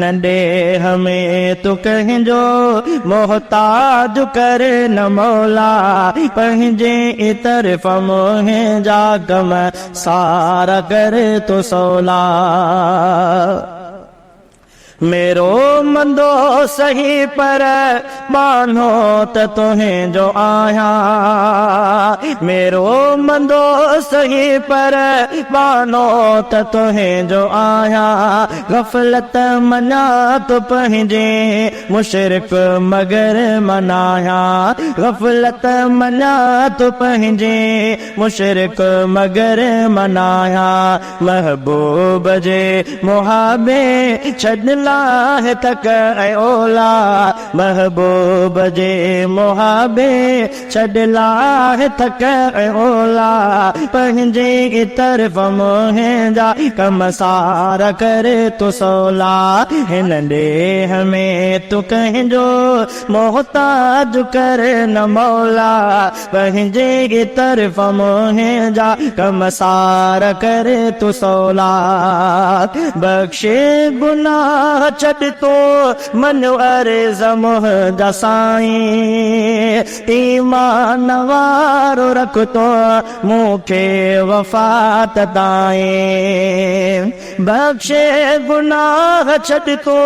नंढे हमें तू कहिंजो मोहताज कर न मौला पंहिंजे तरफ़ मोहे जा गम सारा कर तो सौला मेरो मंदो सही पर मानो त तुहें जो आया मेरो मंदो सही पर मानो त तुहें जो आया गफलत मना तो पंहिंजे मुशरिक मगर मनाया गफलत मना तो पंहिंजे मुशरिक मगर मनाया महबूब जे मुहाबे छॾ है तक ओला महबूब जे मुहाबे छॾला है तक ओला पंहिंजे तरफ़ मोहे जा कम सारा करे तो सौला नंढे हमें तू कहिंजो मोहताज कर न मौला पंहिंजे तरफ़ मोहे जा कम सारा करे तो सौला बख्शे गुनाह छॾ तो मन अर्ज़ मुंहिंजा साईं ईमान वारो रख तो मूंखे वफ़ात ताईं बख्शे गुनाह छॾ तो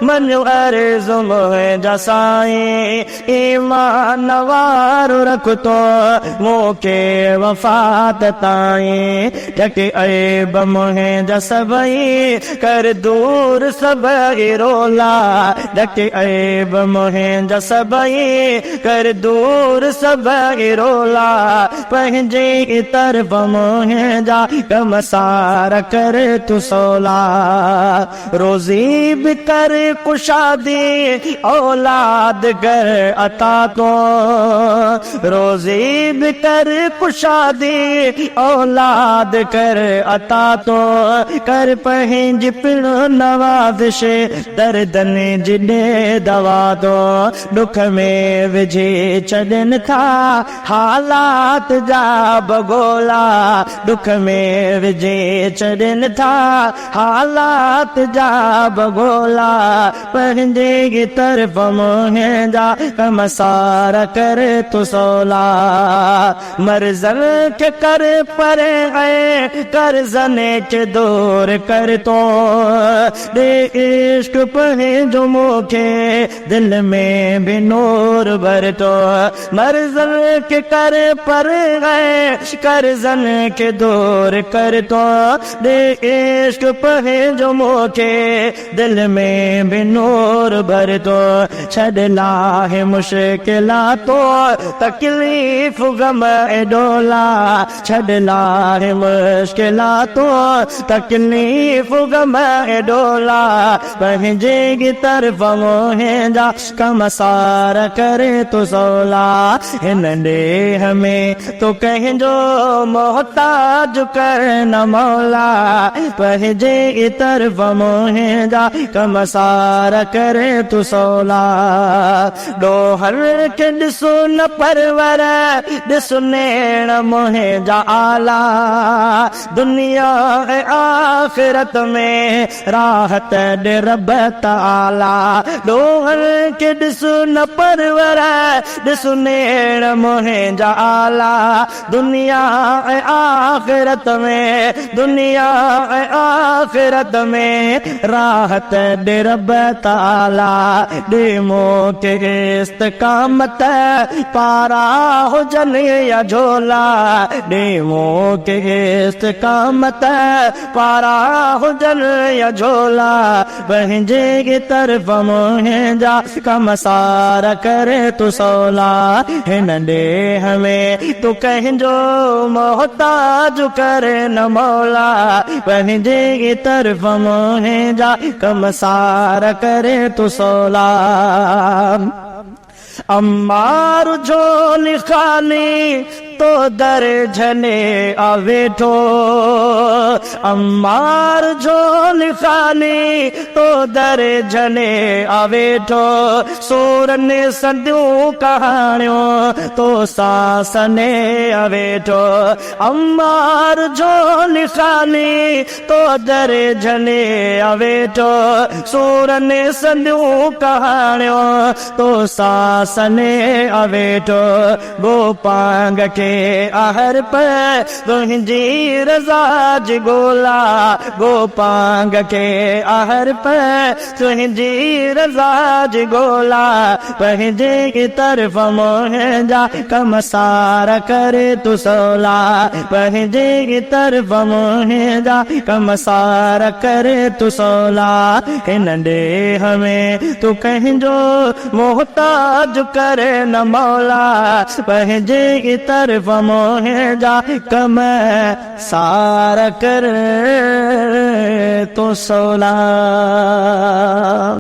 मन अर्ज़ मुंहिंजा साईं ईमान वारो रख तो मूंखे वफ़ात ताईं ढके ऐब मुंहिंजा सभई कर दूर सब रोला ढके ऐब मुंहिंजा सभई कर दूर सब रोला पंहिंजे तरफ़ मुंहिंजा कम सारा कर तू सौला रोज़ी भी कर कुशादी औलाद कर अता तो रोज़ी भी कर कुशादी औलाद कर अता तो कर पंहिंजी पिण नवाज़िश दर्दन जिने दवा दो दुख में विझे छॾनि था हालात जा बगोला दुख में विझे छॾनि था हालात जा बगोला पंहिंजे तरफ़ मुंहिंजा कम सारा कर तो सौला मर्ज़न के कर परे ऐं कर्ज़न के दूर कर तो इश्क पंहिंजो मूंखे दिल में भी नूर भर तो मर्ज़न के कर पर गए कर्ज़न के दूर कर तो इश्क पंहिंजो मूंखे दिल में भी नूर भर तो छॾला है मुश्किला तो तकलीफ़ गम डोला छॾला है मुश्किला तो तकलीफ़ गम डोला पंहिंजे तरफ़ मुंहिंजा कम सारा करे तो सौला नंढे हमें तो कहिंजो मोहताज कर न मौला पंहिंजे तरफ़ मुंहिंजा कम सारा करे तो सौला ॾोहर के ॾिसो न परवर ॾिसो नेण मुंहिंजा आला दुनिया ऐं आख़िरत में राहत ॾे रब ताला ॾोहर के ॾिसो न परवर ॾिसो नेण मुंहिंजा आला दुनिया ऐं आख़िरत में दुनिया ऐं आख़िरत में राहत ॾे रब ताला ॾे मूंखे इस्तक़ामत पारा हुजनि या झोला ॾे मूंखे इस्तक़ामत पारा हुजनि या झोला पंहिंजे तरफ़ मुंहिंजा कम सारा करे तू सौला नंढे हमें तू कहिंजो मोहताज कर न मौला पंहिंजे तरफ़ मुंहिंजा कम सारा करे तू सौला अम्मार झोली खाली तो दर झले आवेठो, अम्मार झोल खाली तो दर झले आवेठो, सूरन सदियूं कहाणियों तो सासने आवेठो, अम्मार झोल खाली तो दर झले आवेठो, सूरन सदियूं कहाणियों तो सासने आवेठो, गोपांग के आहर पे तुंहिंजी रज़ा जी गोला, गोपांग के आहर पे तुंहिंजी रज़ा जी गोला, पंहिंजे तरफ़ मुंहिंजा कम सार करे तू सोला, पंहिंजे तरफ़ मुंहिंजा कम सार करे तू सोला, हिन ॾेह में तू कंहिंजो मोहताज करे न मौला, पंहिंजे तरफ़ मुंहिंजा कम सार कर तो सोला।